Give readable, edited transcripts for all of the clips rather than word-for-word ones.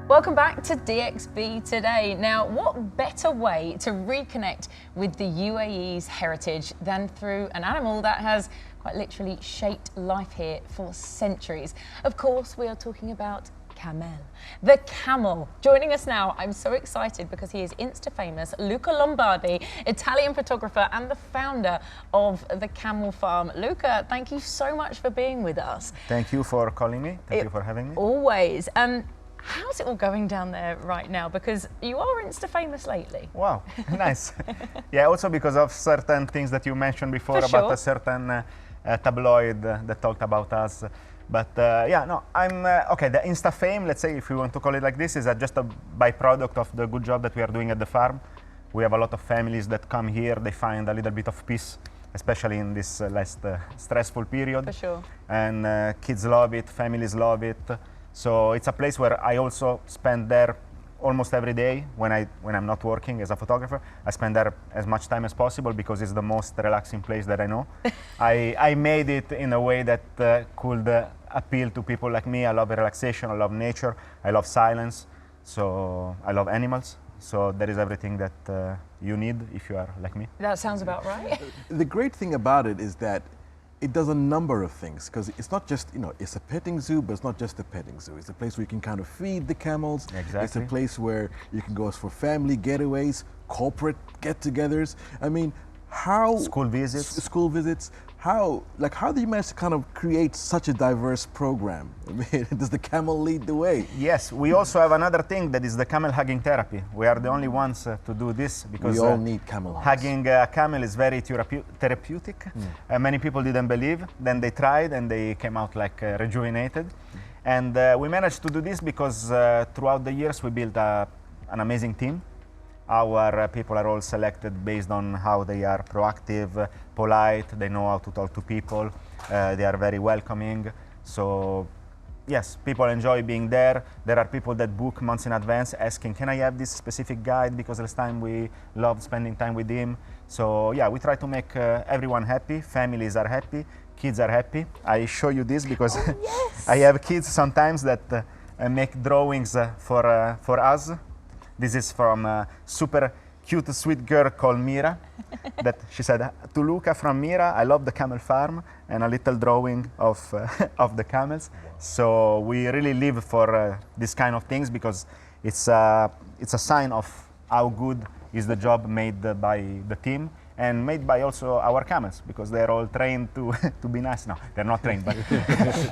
Welcome back to DXB Today. Now, what better way to reconnect with the UAE's heritage than through an animal that has quite literally shaped life here for centuries? Of course, we are talking about Camel, the camel. Joining us now, I'm so excited because he is Insta-famous Luca Lombardi, Italian photographer and the founder of the Camel Farm. Luca, thank you so much for being with us. Thank you for calling me. Thank you for having me. Always. How's it all going down there right now? Because you are Insta-famous lately. Wow, nice. Yeah, also because of certain things that you mentioned before about a certain tabloid that talked about us. But yeah, no, I'm okay. The Insta fame, let's say, if you want to call it like this, is just a byproduct of the good job that we are doing at the farm. We have a lot of families that come here. They find a little bit of peace, especially in this last stressful period. For sure. And kids love it, families love it. So it's a place where I also spend there almost every day when I'm not working as a photographer. I spend there as much time as possible because it's the most relaxing place that I know. I made it in a way that could appeal to people like me. I love relaxation, I love nature, I love silence, so I love animals. So there is everything that you need if you are like me. That sounds about right. The great thing about it is that it does a number of things, because it's not just, it's a petting zoo, but it's not just a petting zoo. It's a place where you can kind of feed the camels. Exactly. It's a place where you can go for family getaways, corporate get-togethers. I mean, how... School visits. School visits. How do you manage to kind of create such a diverse program? I mean, does the camel lead the way? Yes, we also have another thing that is the camel hugging therapy. We are the only ones to do this because we all need camel hugs. Hugging a camel is very therapeutic. Many people didn't believe. Then they tried and they came out like rejuvenated. And we managed to do this because throughout the years we built an amazing team. Our people are all selected based on how they are proactive, polite, they know how to talk to people, they are very welcoming. So yes, people enjoy being there. There are people that book months in advance asking, can I have this specific guide because last time we loved spending time with him. So yeah, we try to make everyone happy, families are happy, kids are happy. I show you this because yes. I have kids sometimes that make drawings for us. This is from a super cute, sweet girl called Mira. That she said, to Luca from Mira, I love the Camel Farm, and a little drawing of the camels. Wow. So we really live for this kind of things because it's a sign of how good is the job made by the team and made by also our camels, because they're all trained to be nice. No, they're not trained, but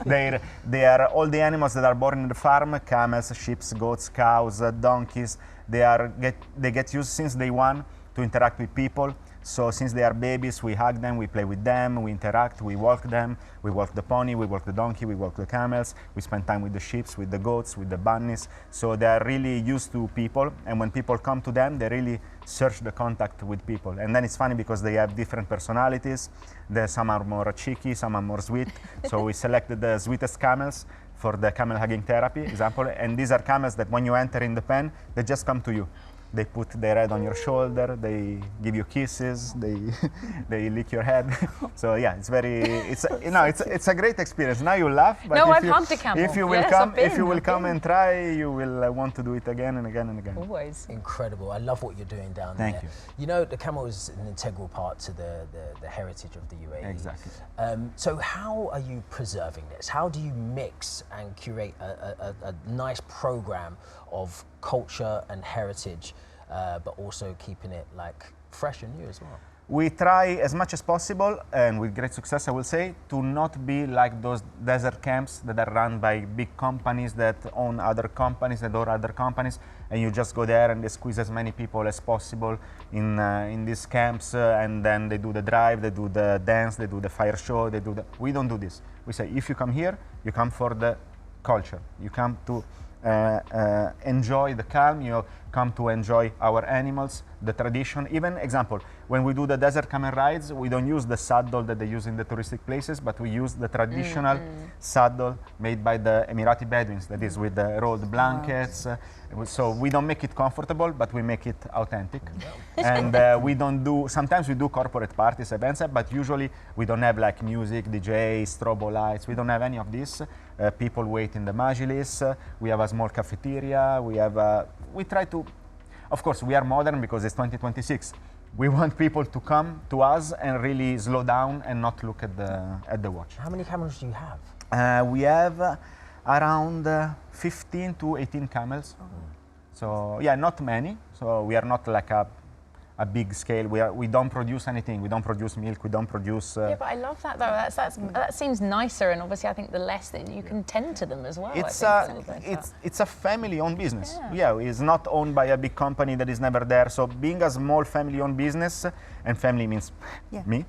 they are all the animals that are born in the farm: camels, sheep, goats, cows, donkeys. They get used since day one to interact with people. So since they are babies, we hug them, we play with them, we interact, we walk them, we walk the pony, we walk the donkey, we walk the camels, we spend time with the sheep, with the goats, with the bunnies. So they are really used to people, and when people come to them, they really search the contact with people. And then it's funny because they have different personalities. Some are more cheeky, some are more sweet. So we selected the sweetest camels for the camel hugging therapy example. And these are camels that when you enter in the pen, they just come to you. They put their head on your shoulder, they give you kisses, they lick your head. So yeah, it's a great experience. Now you laugh, but no, I've hugged a camel. If you will come and try, you will want to do it again and again and again. Always. Incredible. I love what you're doing down there. Thank you. You know, the camel is an integral part to the heritage of the UAE. Exactly. So how are you preserving this? How do you mix and curate a nice program of culture and heritage, but also keeping it like fresh and new as well? We try as much as possible, and with great success I will say, to not be like those desert camps that are run by big companies that own other companies, and you just go there and they squeeze as many people as possible in these camps, and then they do the drive, they do the dance, they do the fire show, we don't do this. We say, if you come here, you come for the culture, you come to enjoy the calm, you come to enjoy our animals, the tradition. Even example, when we do the desert camel rides, we don't use the saddle that they use in the touristic places, but we use the traditional saddle made by the Emirati Bedouins, that is with the rolled blankets. So we don't make it comfortable, but we make it authentic. And we don't do, sometimes we do corporate parties, events, but usually we don't have like music, DJ, strobo lights. We don't have any of this. People wait in the majlis. We have a small cafeteria. We try to, of course, we are modern because it's 2026. We want people to come to us and really slow down and not look at the watch. How many camels do you have? We have around 15 to 18 camels. So yeah, not many. So we are not like a big scale. We don't produce anything. We don't produce milk. We don't produce. Yeah, but I love that though. That seems nicer, and obviously I think the less that you can tend to them as well. It's a family-owned business. Yeah, it's not owned by a big company that is never there. So being a small family-owned business, and family means me,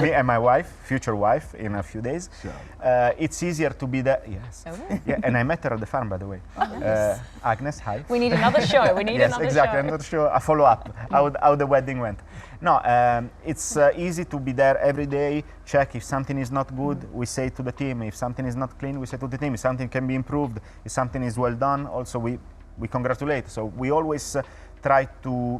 me and my wife, future wife, in a few days. Sure. It's easier to be there. Yes. Oh. Yeah, and I met her at the farm, by the way. Nice. Agnes, hi. We need another show. We need yes, another exactly. show. Another show, a follow-up, how the wedding went. No, it's easy to be there every day, check if something is not good, we say to the team. If something is not clean, we say to the team. If something can be improved, if something is well done, also we congratulate. So we always try to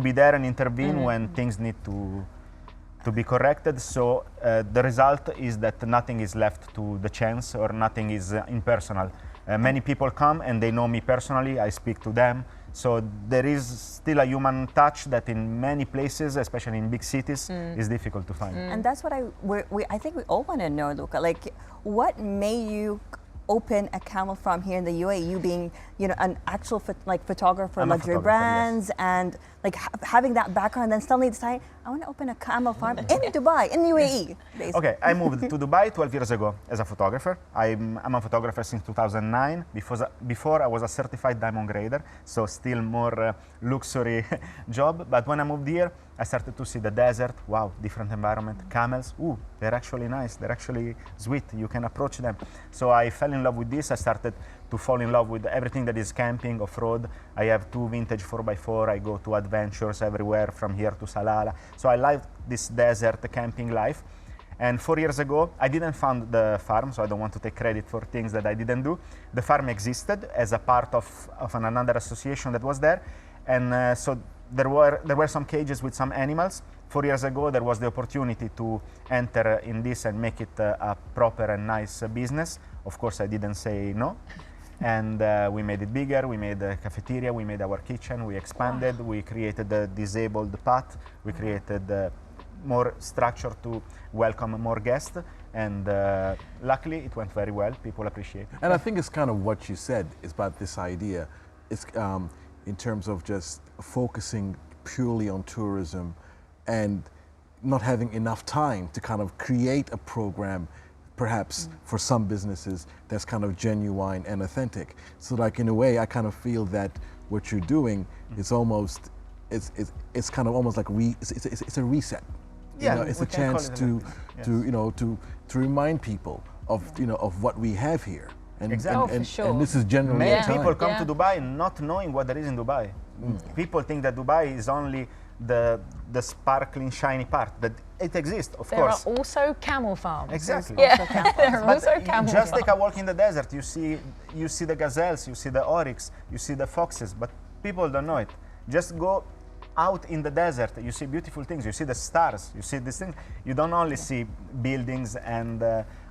be there and intervene when things need to be corrected. So the result is that nothing is left to the chance or nothing is impersonal. Many people come and they know me personally, I speak to them. So there is still a human touch that in many places, especially in big cities, is difficult to find. And that's what I think we all want to know, Luca. Like, what made you open a camel farm here in the UAE? You being, an actual photographer, I'm luxury a photographer, brands, yes. and like having that background, then suddenly decide I want to open a camel farm in Dubai, in the UAE. Basically. Okay, I moved to Dubai 12 years ago as a photographer. I'm a photographer since 2009. Before I was a certified diamond grader, so still more luxury job. But when I moved here, I started to see the desert. Wow, different environment. Camels, ooh, they're actually nice. They're actually sweet. You can approach them. So I fell in love with this. I started to fall in love with everything that is camping, off-road. I have 2 vintage 4x4. I go to adventures everywhere from here to Salalah. So I like this desert camping life. And 4 years ago, I didn't found the farm, so I don't want to take credit for things that I didn't do. The farm existed as a part of another association that was there. And so there were some cages with some animals. 4 years ago, there was the opportunity to enter in this and make it a proper and nice business. Of course, I didn't say no. And we made it bigger, we made a cafeteria, we made our kitchen, we expanded, we created a disabled path, we created more structure to welcome more guests, and luckily it went very well, people appreciate it. And I think it's kind of what you said is about this idea. It's in terms of just focusing purely on tourism and not having enough time to kind of create a program perhaps for some businesses that's kind of genuine and authentic. So like in a way, I kind of feel that what you're doing is almost, it's kind of almost like it's a reset. Yeah, it's a chance to remind people of of what we have here. And, Exactly. For sure. And this is generally Many a time. people come to Dubai not knowing what there is in Dubai. People think that Dubai is only the sparkling, shiny part, but it exists, of course. There are also camel farms. Exactly. Yeah, there are But also camel just farms. take a walk in the desert. You see the gazelles, you see the oryx, you see the foxes, but people don't know it. Just go out in the desert. You see beautiful things. You see the stars. You see these things. You don't only see buildings and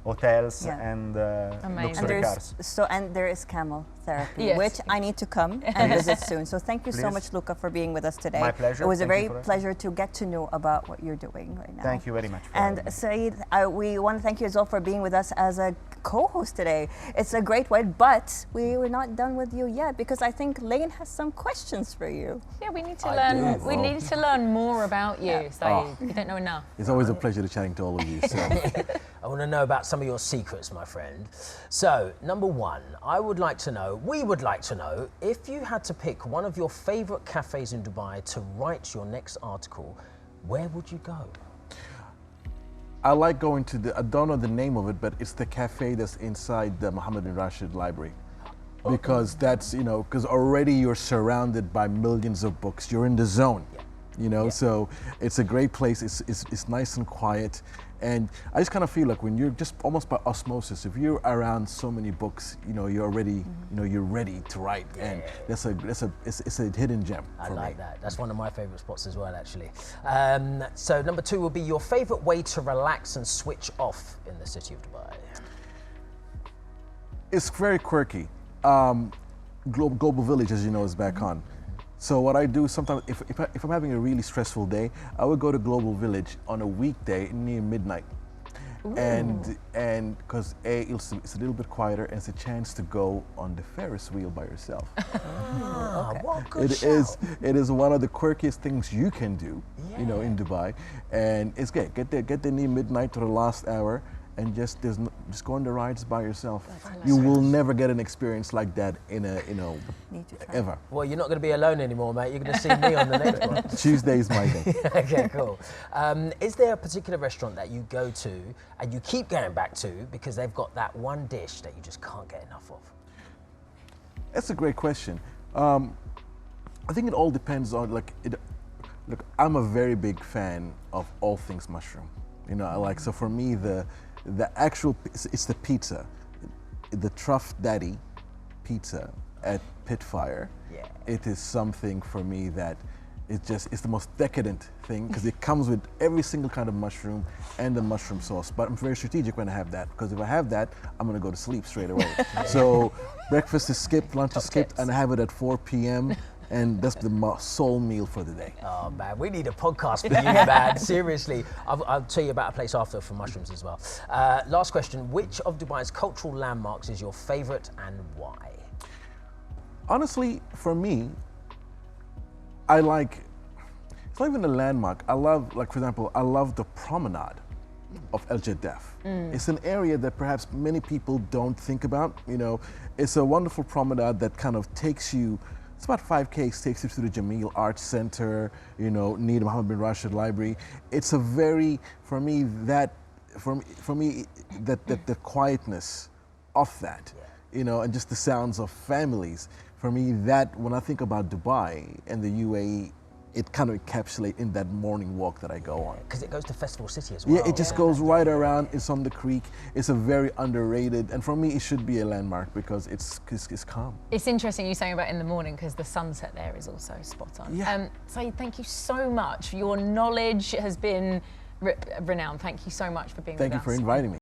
hotels and luxury cars. And there is camel therapy, Yes. which I need to come and visit soon. So thank you so Please. much, Luca, for being with us today. My pleasure. It was a Thank you very for pleasure to get to know about what you're doing right now. Thank you very much. For And having me. Saeed, we want to thank you as well for being with us as a co-host today. It's a great one, but we were not done with you yet because I think Lane has some questions for you. Yeah, we need to I learn. do. We need to learn more about you. So you don't know enough. It's always a pleasure to chatting to all of you. So. I want to know about some of your secrets, my friend. So, number one, we would like to know, if you had to pick one of your favorite cafes in Dubai to write your next article, where would you go? I like going to I don't know the name of it, but it's the cafe that's inside the Mohammed bin Rashid Library. because that's, you know, because already you're surrounded by millions of books. You're in the zone, you know, so it's a great place. It's nice and quiet. And I just kind of feel like when you're just almost by osmosis, if you're around so many books, you know, you're already, you know, you're ready to write. And it's a hidden gem for me. I like that. That's one of my favorite spots as well, actually. So number 2 will be your favorite way to relax and switch off in the city of Dubai. It's very quirky. Global Village, as you know, is back on. So what I do sometimes, if I'm having a really stressful day, I would go to Global Village on a weekday near midnight. Ooh. And because it's a little bit quieter, and it's a chance to go on the Ferris wheel by yourself. Okay. What good It is one of the quirkiest things you can do, you know, in Dubai. And it's great. Get there near midnight to the last hour, and just go on the rides by yourself. You will never get an experience like that in a, you know, ever. Well, you're not going to be alone anymore, mate. You're going to see me on the next one. Tuesday is my day. Okay, cool. Is there a particular restaurant that you go to and you keep going back to because they've got that one dish that you just can't get enough of? That's a great question. I think it all depends on, look, I'm a very big fan of all things mushroom. You know, so for me, the actual, it's the pizza, the Truff Daddy pizza at Pitfire. Yeah. It is something for me that it's the most decadent thing, because it comes with every single kind of mushroom and the mushroom sauce. But I'm very strategic when I have that, because if I have that, I'm gonna go to sleep straight away. So breakfast is skipped, lunch is skipped, and I have it at 4 p.m. And that's the sole meal for the day. Oh man, we need a podcast for you, man. Seriously, I'll tell you about a place after for mushrooms as well. Last question: which of Dubai's cultural landmarks is your favourite and why? Honestly, for me, it's not even a landmark. I love, for example, I love the promenade of El Jaddaf. It's an area that perhaps many people don't think about. You know, it's a wonderful promenade that kind of takes you. It's about 5 Ks, takes you to the Jameel Arts Center, you know, near the Mohammed bin Rashid Library. It's a very, for me, the quietness of that, you know, and just the sounds of families. For me, that, when I think about Dubai and the UAE, it kind of encapsulates in that morning walk that I go on. Because it goes to Festival City as well. Yeah, it just goes right around. It's on the creek. It's a very underrated, and for me, it should be a landmark because it's calm. It's interesting you saying about in the morning, because the sunset there is also spot on. Yeah. Saeed, thank you so much. Your knowledge has been renowned. Thank you so much for being with us. Thank you for inviting me.